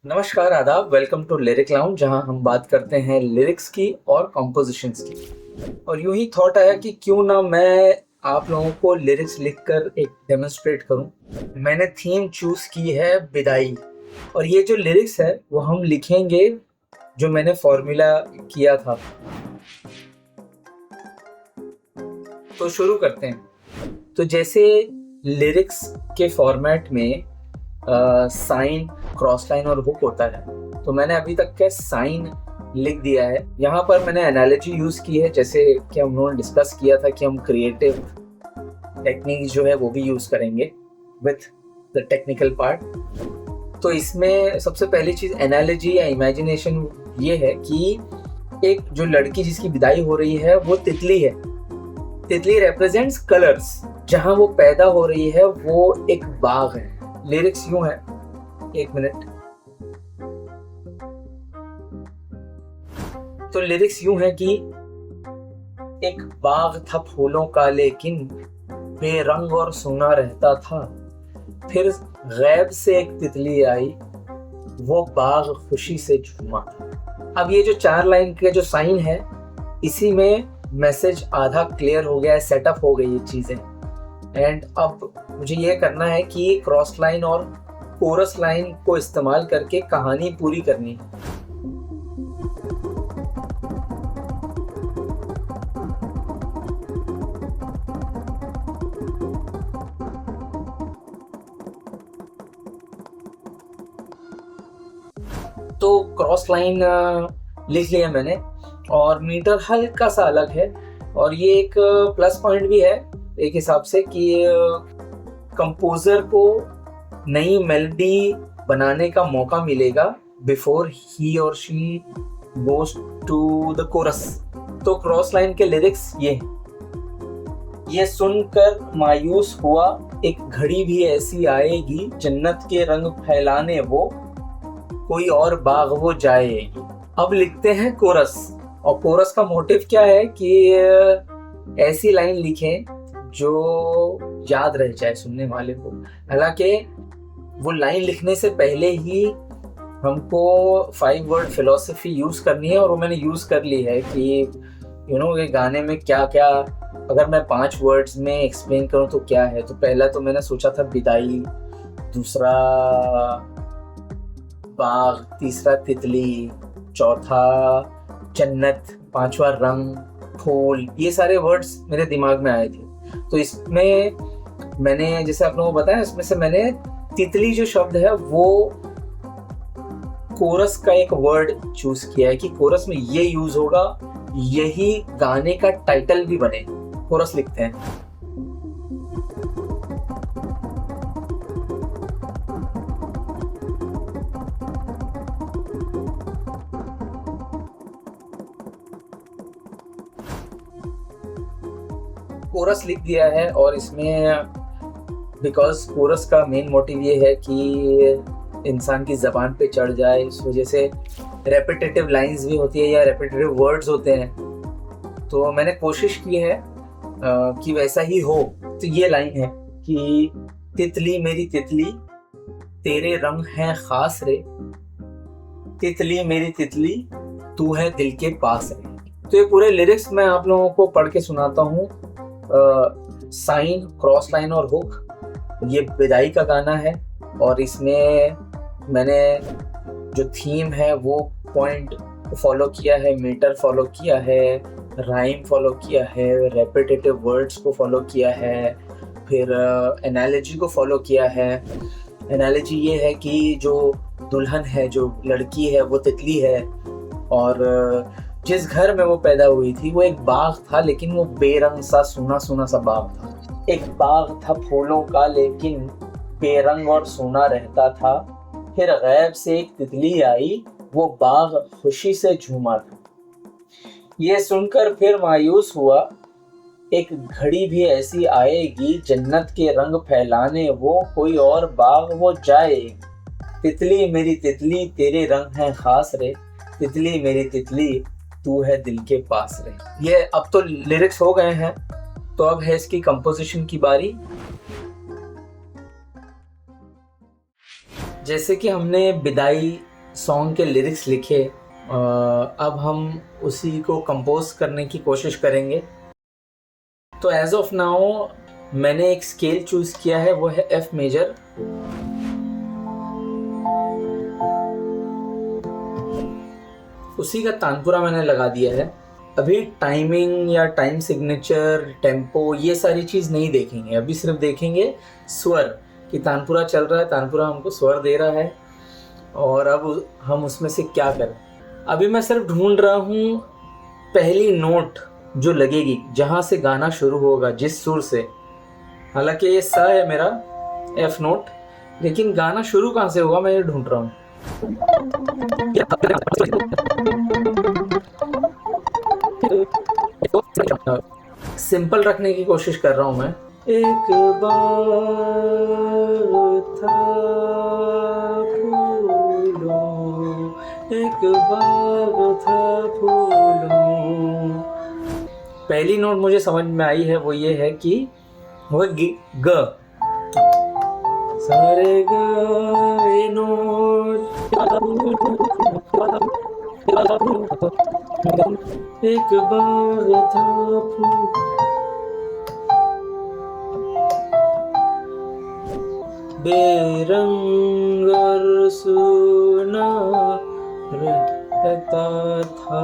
नमस्कार, आदाब। Welcome to lyric lounge, जहां हम बात करते हैं लिरिक्स की और कॉम्पोजिशंस की। और यूं ही थॉट आया कि क्यों ना मैं आप लोगों को लिरिक्स लिखकर एक डेमोन्स्ट्रेट करूं। मैंने थीम चूज की है विदाई, और ये जो लिरिक्स है वो हम लिखेंगे जो मैंने फॉर्मूला किया था। तो शुरू करते हैं। तो जैसे लिरिक्स के फॉर्मेट में साइन, क्रॉस लाइन और हुक होता है, तो मैंने अभी तक के साइन लिख दिया है। यहाँ पर मैंने एनालॉजी यूज की है, जैसे कि हम लोगों ने डिस्कस किया था कि हम क्रिएटिव टेक्निक जो है वो भी यूज करेंगे विथ द टेक्निकल पार्ट। तो इसमें सबसे पहली चीज एनालॉजी या इमेजिनेशन ये है कि एक जो लड़की जिसकी विदाई हो रही है वो तितली है। तितली रिप्रेजेंट्स कलर्स। जहां वो पैदा हो रही है वो एक बाग है। लिरिक्स यूं है, एक मिनट। तो लिरिक्स यूं है कि एक बाग था फूलों का लेकिन बेरंग और सूना रहता था। फिर गैब से एक तितली आई, वो बाग खुशी से झूमा था। अब ये जो 4 लाइन के जो साइन है, इसी में मैसेज आधा क्लियर हो गया है, सेटअप हो गई ये चीजें। एंड अब मुझे ये करना है कि क्रॉस लाइन और कोरस लाइन को इस्तेमाल करके कहानी पूरी करनी है। तो क्रॉस लाइन लिख लिया मैंने, और मीटर हल्का सा अलग है। और ये एक प्लस पॉइंट भी है एक हिसाब से कि कंपोजर को नई मेलोडी बनाने का मौका मिलेगा बिफोर ही और she goes to the chorus. तो क्रॉस लाइन के लिरिक्स ये सुनकर मायूस हुआ, एक घड़ी भी ऐसी आएगी, जन्नत के रंग फैलाने वो कोई और बाग वो जाएगी। अब लिखते हैं कोरस। और कोरस का मोटिव क्या है कि ऐसी लाइन लिखें जो याद रह जाए सुनने वाले को। हालांकि वो लाइन लिखने से पहले ही हमको 5 वर्ड फिलॉसफी यूज करनी है, और वो मैंने यूज कर ली है कि ये गाने में क्या क्या, अगर मैं 5 वर्ड्स में एक्सप्लेन करूं तो क्या है। तो पहला तो मैंने सोचा था विदाई, दूसरा बाग, तीसरा तितली, चौथा जन्नत, पांचवा रंग, फूल। ये सारे वर्ड्स मेरे दिमाग में आए थे। तो इसमें मैंने, जैसे आप लोगों को बताया, इसमें से मैंने तितली जो शब्द है वो कोरस का एक वर्ड चूज किया है कि कोरस में ये यूज होगा, यही गाने का टाइटल भी बने। कोरस लिखते हैं। कोरस लिख दिया है, और इसमें बिकॉज कोरस का मेन मोटिव ये है कि इंसान की जबान पे चढ़ जाए, इस वजह से रेपिटेटिव लाइंस भी होती है या रेपिटेटिव वर्ड्स होते हैं। तो मैंने कोशिश की है कि वैसा ही हो। तो ये लाइन है कि तितली मेरी तितली तेरे रंग है खास रे, तितली मेरी तितली तू है दिल के पास रे। तो ये पूरे लिरिक्स मैं आप लोगों को पढ़ के सुनाता हूँ। साइन, क्रॉस लाइन और हुक। ये विदाई का गाना है, और इसमें मैंने जो थीम है वो पॉइंट फॉलो किया है, मीटर फॉलो किया है, राइम फॉलो किया है, रेपिटेटिव वर्ड्स को फॉलो किया है, फिर एनालॉजी को फॉलो किया है। एनालॉजी ये है कि जो दुल्हन है, जो लड़की है, वो तितली है, और जिस घर में वो पैदा हुई थी वो एक बाग था, लेकिन वो बेरंग सा सूना सूना सा बाग था। एक बाग था फूलों का लेकिन बेरंग और सूना रहता था। फिर गैब से एक तितली आई, वो बाग खुशी से झूमा था। ये सुनकर फिर मायूस हुआ, एक घड़ी भी ऐसी आएगी, जन्नत के रंग फैलाने वो कोई और बाग वो जाएगी। तितली मेरी तितली तेरे रंग है खास रे, तितली मेरी तितली तू है दिल के पास रे। ये अब तो लिरिक्स हो गए हैं, तो अब है इसकी कंपोजिशन की बारी। जैसे कि हमने विदाई सॉन्ग के लिरिक्स लिखे। अब हम उसी को कंपोज करने की कोशिश करेंगे। तो एज ऑफ नाउ मैंने एक स्केल चूज़ किया है, वो है एफ मेजर। उसी का तानपुरा मैंने लगा दिया है। अभी टाइमिंग या टाइम सिग्नेचर, टेम्पो, ये सारी चीज़ नहीं देखेंगे। अभी सिर्फ देखेंगे स्वर कि तानपुरा चल रहा है, तानपुरा हमको स्वर दे रहा है और अब हम उसमें से क्या करें। अभी मैं सिर्फ ढूंढ रहा हूँ पहली नोट जो लगेगी, जहाँ से गाना शुरू होगा, जिस सुर से। हालांकि ये सा है मेरा एफ नोट, लेकिन गाना शुरू कहाँ से होगा मैं ये ढूंढ रहा हूँ। सिंपल रखने की कोशिश कर रहा हूँ मैं। एक बार था फूलों, एक बार था फूलों। पहली नोट मुझे समझ में आई है, वो ये है कि वो ग, सारे ग नोट, एक बार था फूल। बेरंग और सुना रहता था।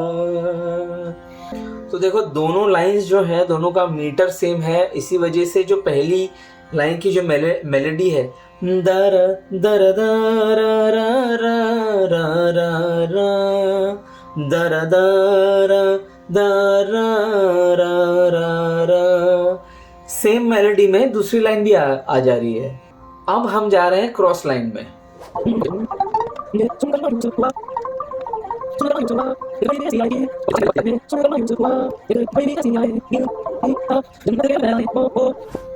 तो देखो दोनों लाइंस जो है, दोनों का मीटर सेम है। इसी वजह से जो पहली लाइन की जो मेलोडी है, दर दर दर रा रा रा रा रा, दर दर दर रा रा रा, सेम मेलोडी में दूसरी लाइन भी आ जा रही है। अब हम जा रहे हैं क्रॉस लाइन में।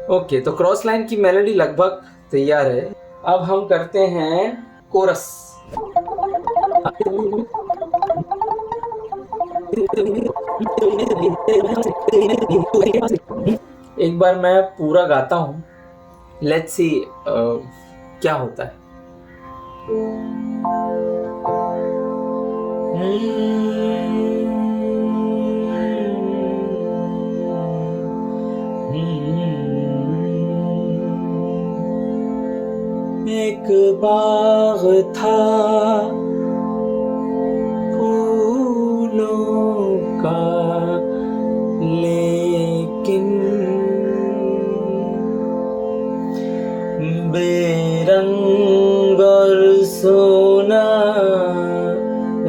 ओके, तो क्रॉस लाइन की मेलोडी लगभग तैयार है। अब हम करते हैं कोरस। एक बार मैं पूरा गाता हूँ, लेट्स सी क्या होता है। एक बाग था फूलों का, लेकिन बेरंग और सोना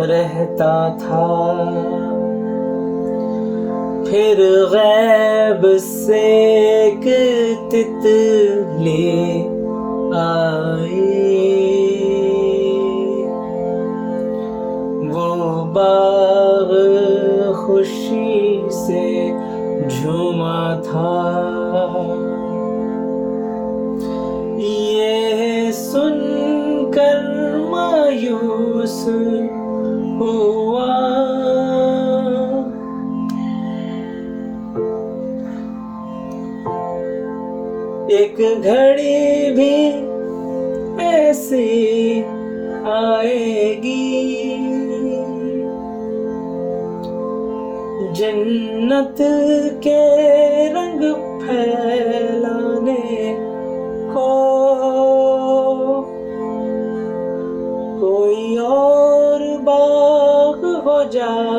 रहता था। फिर गैब से एक तितली आई, वो बाग खुशी से झूमा था। ये सुनकर मायूस हुआ, एक घड़ी भी ऐसी आएगी, जन्नत के रंग फैलाने को। कोई और बाग हो जाएगी,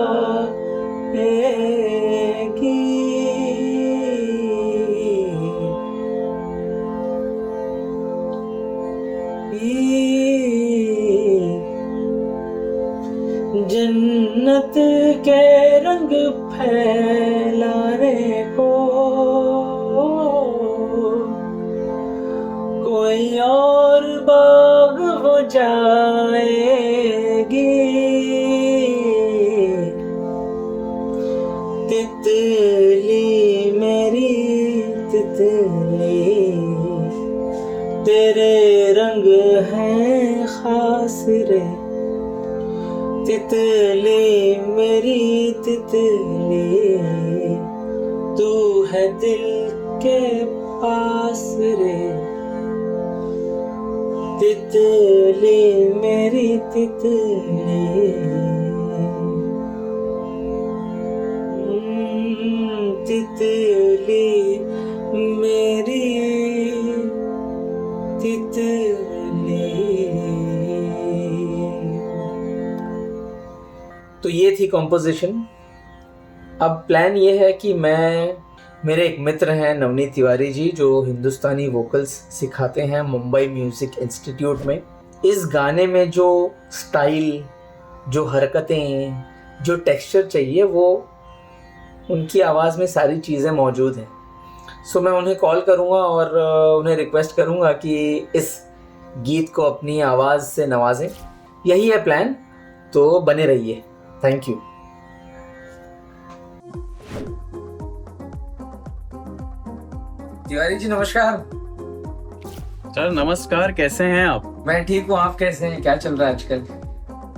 जन्नत के रंग फैलाने को। कोई और बाग हो जाएगी, तितली मेरी तितली, तेरे रंग हैं खास रे, तितली मेरी तितली, तू है दिल के पास रे। तितली मेरी तितली, तितली मेरी तितली। तो ये थी कॉम्पोजिशन। अब प्लान ये है कि मेरे एक मित्र हैं नवनीत तिवारी जी, जो हिंदुस्तानी वोकल्स सिखाते हैं मुंबई म्यूजिक इंस्टीट्यूट में। इस गाने में जो स्टाइल, जो हरकतें, जो टेक्सचर चाहिए, वो उनकी आवाज़ में सारी चीज़ें मौजूद हैं। सो मैं उन्हें कॉल करूँगा और उन्हें रिक्वेस्ट करूँगा कि इस गीत को अपनी आवाज़ से नवाजें। यही है प्लान, तो बने रहिए। Thank you. तिवारी जी नमस्कार। सर नमस्कार, कैसे हैं आप? मैं ठीक हूँ, आप कैसे हैं? क्या चल रहा है आजकल?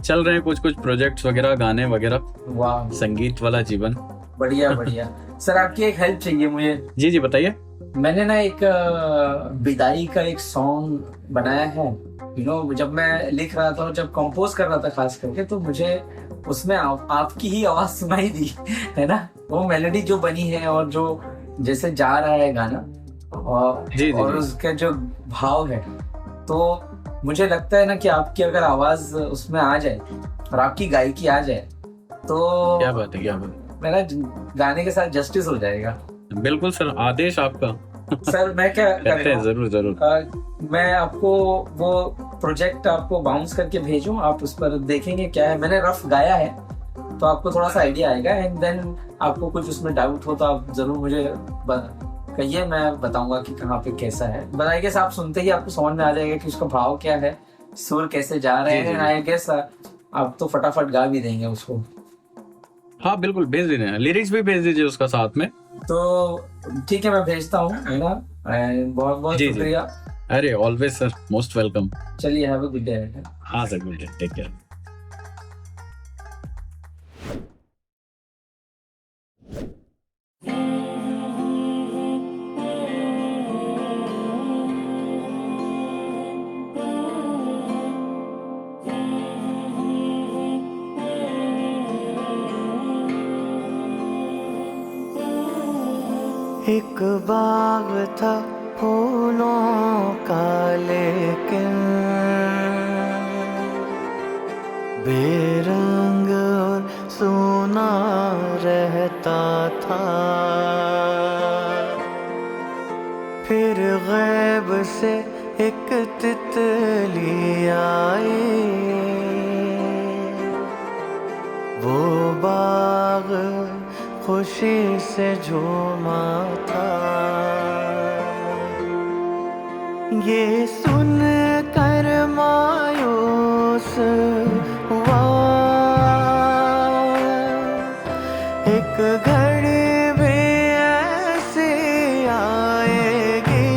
चल रहे हैं कुछ प्रोजेक्ट्स वगैरह, गाने वगैरह। वाह, संगीत वाला जीवन। बढ़िया बढ़िया। सर आपकी एक हेल्प चाहिए मुझे। जी बताइए। मैंने ना एक विदाई का एक सॉन्ग बनाया है। जब मैं लिख रहा था और जब कंपोज कर रहा था खास करके, तो मुझे उसमें आपकी ही आवाज सुनाई दी है ना। वो मेलोडी जो बनी है और जो जैसे जा रहा है गाना और उसका जो भाव है, तो मुझे लगता है ना कि आपकी अगर आवाज उसमें आ जाए और आपकी गायकी आ जाए तो क्या बात है, मेरा गाने के साथ जस्टिस हो जाएगा। बिल्कुल सर, आदेश आपका। सर मैं क्या करते हैं, जरूर। मैं आपको वो प्रोजेक्ट आपको बाउंस करके भेजूं, आप उस पर देखेंगे क्या है। मैंने रफ गाया है तो आपको थोड़ा सा आइडिया आएगा, एंड देन आपको कुछ उसमें डाउट हो तो आप जरूर मुझे कहिए, मैं बताऊंगा कि कहाँ पे कैसा है। बताइए कि आप सुनते ही आपको समझ में आ जाएगा कि उसका भाव क्या है, सुर कैसे जा रहे हैं। आई गेस आप तो फटाफट गा भी देंगे उसको। हाँ बिल्कुल, भेज दीजिए, लिरिक्स भी भेज दीजिए उसका साथ में। तो ठीक है, मैं भेजता हूँ, है ना। बहुत बहुत शुक्रिया। अरे ऑलवेज सर, मोस्ट वेलकम। चलिए, हैव अ गुड डे। हाँ sir, good day, take care. एक बाग था फूलों का, लेकिन बेरंग और सूना रहता था। फिर गैब से एक तितली आई, वो बाग खुशी से झूमा था। ये सुन कर मायूस हुआ, एक घड़ी भी ऐसी आएगी,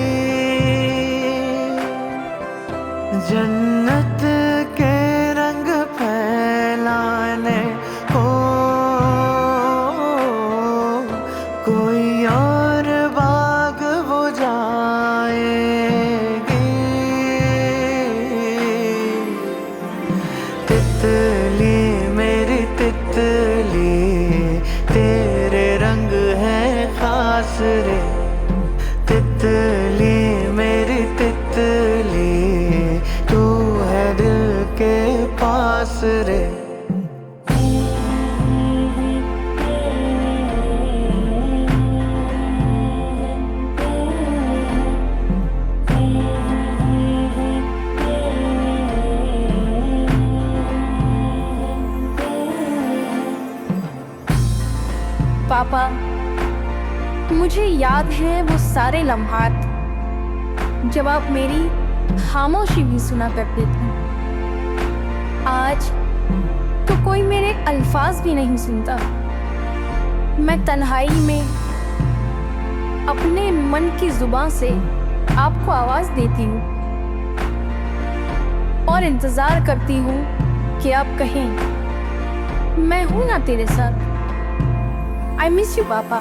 जन्नत के रंग फैलाने को कोई और बाग वो जाएगी। तितली मेरी तितली, तेरे रंग है खास रे। तितली मेरी तितली, तू है दिल के पास रे। पापा, मुझे याद है वो सारे लम्हात जब आप मेरी खामोशी भी सुना करते थे। आज तो कोई मेरे अल्फाज भी नहीं सुनता। मैं तन्हाई में अपने मन की जुबान से आपको आवाज देती हूँ और इंतजार करती हूँ कि आप कहें मैं हूं ना तेरे साथ। आई मिस यू पापा।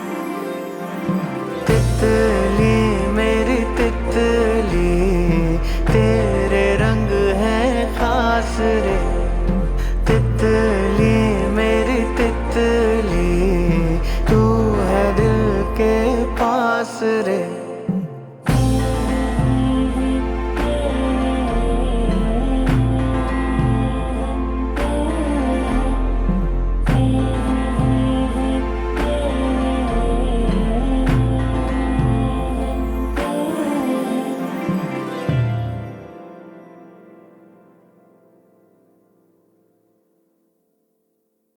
तितली मेरी तितली, तेरे रंग पास रे, तितली मेरी तितली, तू है दिल के पास रे।